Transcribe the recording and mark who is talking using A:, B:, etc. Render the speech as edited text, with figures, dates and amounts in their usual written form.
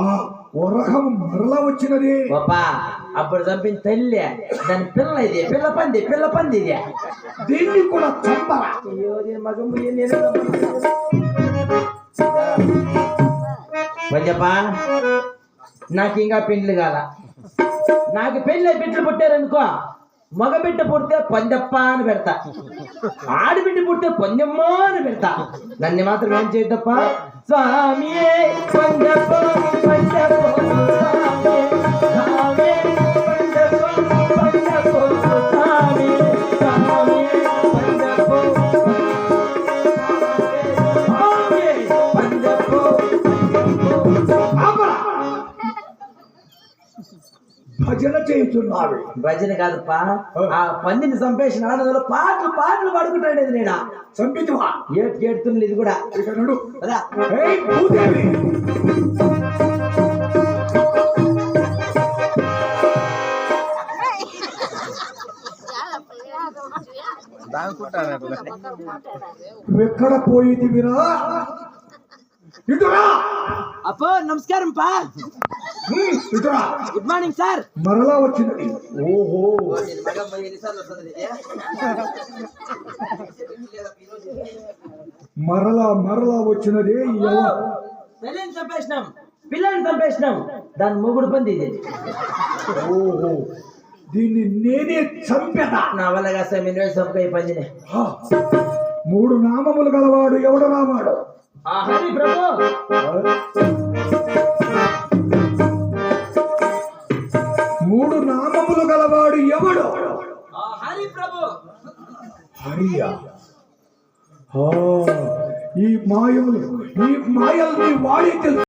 A: ఆ వరహం మరలా వచ్చినది.
B: పాపా అప్పుడు చంపిన తల్లి దాని పిల్ల ఇది పిల్ల పంది ఇది.
A: దీన్ని కూడా చంపరా?
B: కొంచెపా నాకు ఇంకా పెండ్లు కాల. నాకు పెళ్ళి బిడ్డలు పుట్టారనుకో, మగ బిడ్డ పుడితే పందెప్ప అని పెడతా, ఆడబిడ్డ పుడితే పందెమ్మ అని పెడతా. నన్ను మాత్రం ఏం చేయద్దప్ప. స్వామి పందెప్ప
A: భజన చేస్తున్నాడు.
B: భజన కాదప్పా, ఆ పందిని చంపేసిన ఆనందంలో పాటలు పాడుకుంటాడు. నేను
A: చంపితివా?
B: ఏడుతుంది ఇది కూడా.
A: నడు. ఏయ్ భూదేవి, ఎక్కడ పోయితివిరా? ఇటురా.
B: అప్పో నమస్కారం పా.
A: ఇటురా.
B: Good morning sir.
A: మరలా వచ్చినది. ఓహో, మరలా వచ్చినది.
B: పిల్లని చంపేసినాం, దాని మొగుడు పంది ఇది.
A: ఓహో, దీన్ని నేనే చంపేదా?
B: నా వల్ల కాస్త చంపే పందిని.
A: 3 నామములు గలవాడు ఎవడు రావాడు?
B: హరి ప్రభు.
A: 3 నామములు గలవాడు ఎవడు?
B: హరి ప్రభు.
A: హరియా? ఈ మాయల్ని వాడి తెలుసు.